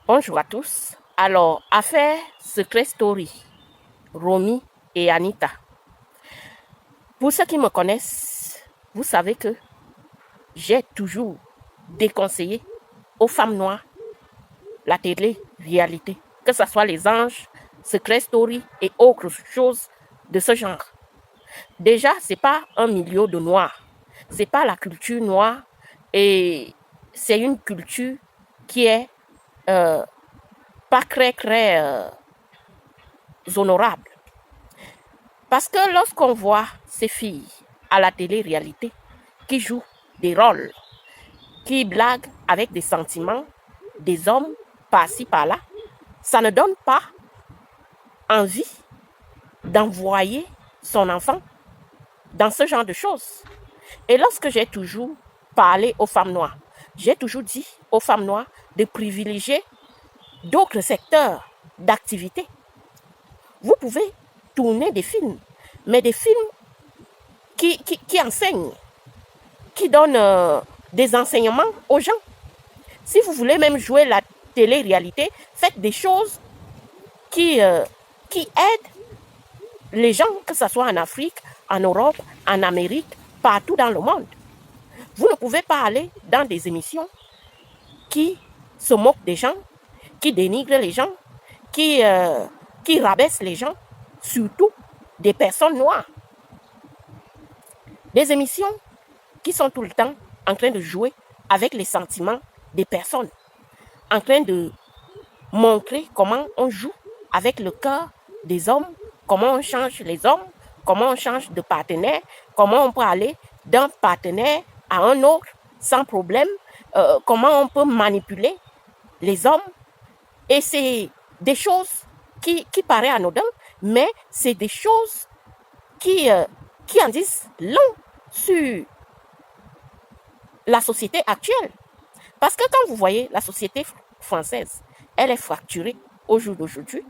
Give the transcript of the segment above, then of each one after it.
Bonjour à tous. Alors, affaire Secret Story, Romy et Anita. Pour ceux qui me connaissent, vous savez que j'ai toujours déconseillé aux femmes noires la télé-réalité, que ce soit les anges, Secret Story et autres choses de ce genre. Déjà, c'est pas un milieu de noirs, c'est pas la culture noire et c'est une culture qui est pas très honorable. Parce que lorsqu'on voit ces filles à la télé-réalité qui jouent des rôles, qui blaguent avec des sentiments des hommes par-ci par-là, ça ne donne pas envie d'envoyer son enfant dans ce genre de choses. Et lorsque j'ai toujours parlé aux femmes noires, j'ai toujours dit aux femmes noires de privilégier d'autres secteurs d'activité. Vous pouvez tourner des films, mais des films qui enseignent, qui donnent des enseignements aux gens. Si vous voulez même jouer la télé-réalité, faites des choses qui aident les gens, que ce soit en Afrique, en Europe, en Amérique, partout dans le monde. Vous ne pouvez pas aller dans des émissions qui se moquent des gens, qui dénigrent les gens, qui rabaissent les gens, surtout des personnes noires. Des émissions qui sont tout le temps en train de jouer avec les sentiments des personnes, en train de montrer comment on joue avec le cœur des hommes, comment on change les hommes, comment on change de partenaire, comment on peut aller d'un partenaire à un autre sans problème, comment on peut manipuler les hommes. Et c'est des choses qui paraissent anodines, mais c'est des choses qui en disent long sur la société actuelle. Parce que quand vous voyez la société française, elle est fracturée au jour d'aujourd'hui,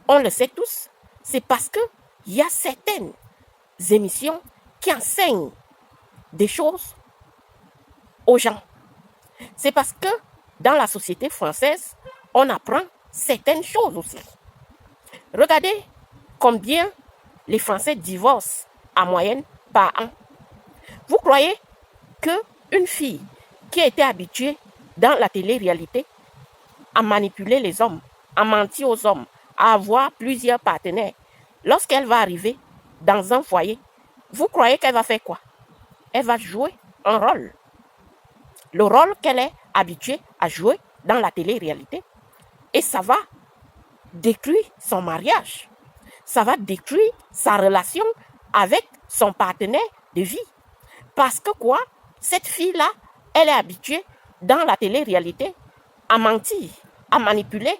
on le sait tous, c'est parce qu'il y a certaines émissions qui enseignent des choses aux gens. C'est parce que dans la société française, on apprend certaines choses aussi. Regardez combien les Français divorcent en moyenne par an. Vous croyez qu'une fille qui a été habituée dans la télé-réalité à manipuler les hommes, à mentir aux hommes, à avoir plusieurs partenaires, lorsqu'elle va arriver dans un foyer, vous croyez qu'elle va faire quoi? Elle va jouer un rôle. Le rôle qu'elle est habituée à jouer dans la télé-réalité. Et ça va détruire son mariage. Ça va détruire sa relation avec son partenaire de vie. Parce que quoi? Cette fille-là, elle est habituée dans la télé-réalité à mentir, à manipuler,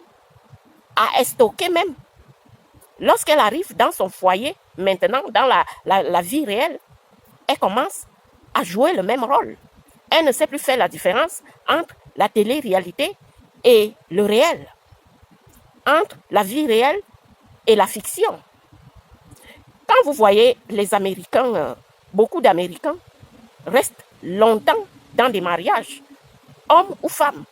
à estoquer même. Lorsqu'elle arrive dans son foyer, maintenant, dans la vie réelle, elle commence à jouer le même rôle. Elle ne sait plus faire la différence entre la télé-réalité et le réel, entre la vie réelle et la fiction. Quand vous voyez les Américains, beaucoup d'Américains restent longtemps dans des mariages, hommes ou femmes.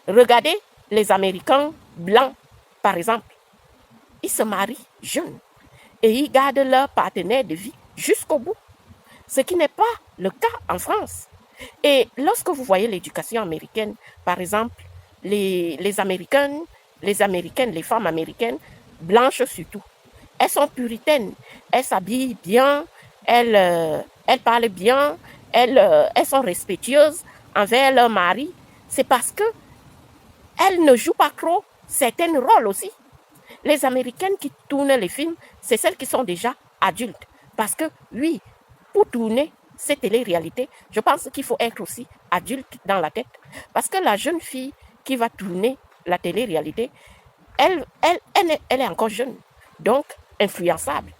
Regardez les Américains blancs, par exemple. Ils se marient jeunes et ils gardent leur partenaire de vie jusqu'au bout. Ce qui n'est pas le cas en France. Et lorsque vous voyez l'éducation américaine, par exemple, les Américaines, les femmes américaines, blanches surtout, elles sont puritaines, elles s'habillent bien, elles parlent bien, elles sont respectueuses envers leur mari. C'est parce que elles ne jouent pas trop certains rôles aussi. Les Américaines qui tournent les films, c'est celles qui sont déjà adultes. Parce que oui, pour tourner ces télé-réalités, je pense qu'il faut être aussi adulte dans la tête. Parce que la jeune fille qui va tourner la télé-réalité, elle est encore jeune, donc influençable.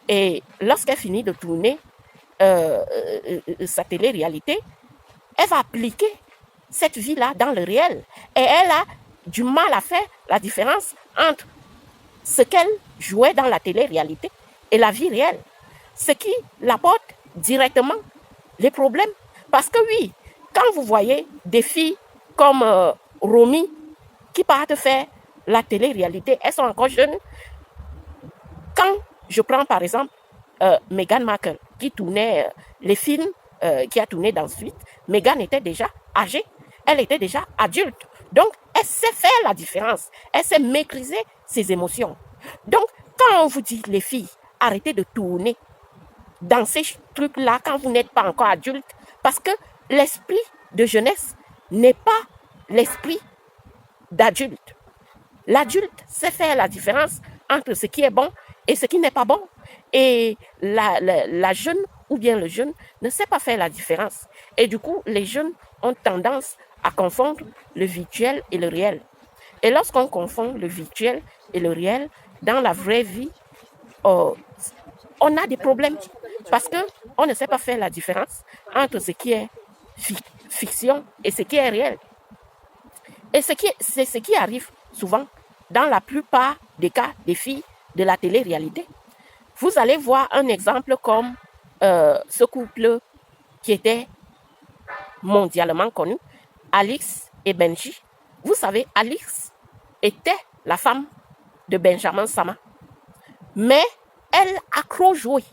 Et lorsqu'elle finit de tourner sa télé-réalité, elle va appliquer cette vie-là dans le réel. Et elle a du mal à faire la différence entre ce qu'elle jouait dans la télé-réalité et la vie réelle. Ce qui l'apporte directement les problèmes. Parce que oui, quand vous voyez des filles comme Romy qui partent faire la télé-réalité, elles sont encore jeunes. Quand je prends par exemple Meghan Markle, qui tournait les films, qui a tourné dans Suite, Meghan était déjà âgée, elle était déjà adulte. Donc, elle sait faire la différence, elle sait maîtriser ses émotions. Donc, quand on vous dit, les filles, arrêtez de tourner dans ces trucs-là quand vous n'êtes pas encore adulte, parce que l'esprit de jeunesse n'est pas l'esprit d'adulte. L'adulte sait faire la différence entre ce qui est bon et ce qui n'est pas bon. Et la jeune ou bien le jeune ne sait pas faire la différence. Et du coup, les jeunes ont tendance à confondre le virtuel et le réel. Et lorsqu'on confond le virtuel et le réel, dans la vraie vie, on a des problèmes parce qu'on ne sait pas faire la différence entre ce qui est fiction et ce qui est réel. Et c'est ce qui arrive souvent dans la plupart des cas des filles de la télé-réalité. Vous allez voir un exemple comme ce couple qui était mondialement connu, Alix et Benji. Vous savez, Alix était la femme de Benjamin Sama. Mais elle a trop joué.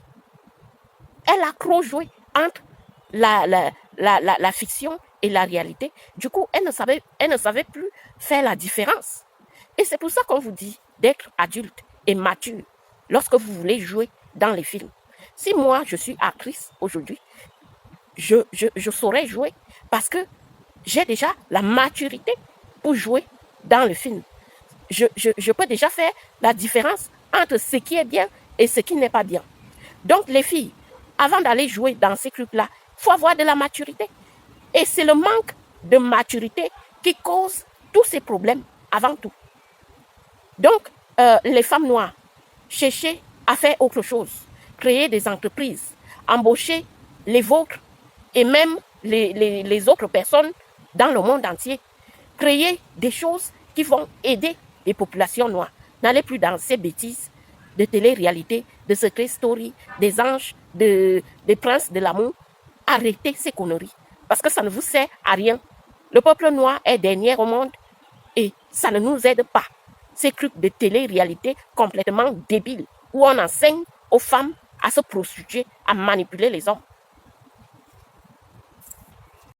Elle a trop joué entre la fiction et la réalité. Du coup, elle ne savait plus faire la différence. Et c'est pour ça qu'on vous dit d'être adulte et mature lorsque vous voulez jouer dans les films. Si moi, je suis actrice aujourd'hui, je saurais jouer parce que j'ai déjà la maturité pour jouer dans le film. Je peux déjà faire la différence entre ce qui est bien et ce qui n'est pas bien. Donc, les filles, avant d'aller jouer dans ces trucs-là, il faut avoir de la maturité. Et c'est le manque de maturité qui cause tous ces problèmes avant tout. Donc, les femmes noires, cherchez à faire autre chose, créer des entreprises, embaucher les vôtres et même les autres personnes dans le monde entier. Créer des choses qui vont aider les populations noires. N'allez plus dans ces bêtises de télé-réalité, de secret story, des anges, des princes de l'amour. Arrêtez ces conneries parce que ça ne vous sert à rien. Le peuple noir est dernier au monde et ça ne nous aide pas. Ces trucs de télé-réalité complètement débiles où on enseigne aux femmes à se prostituer, à manipuler les hommes.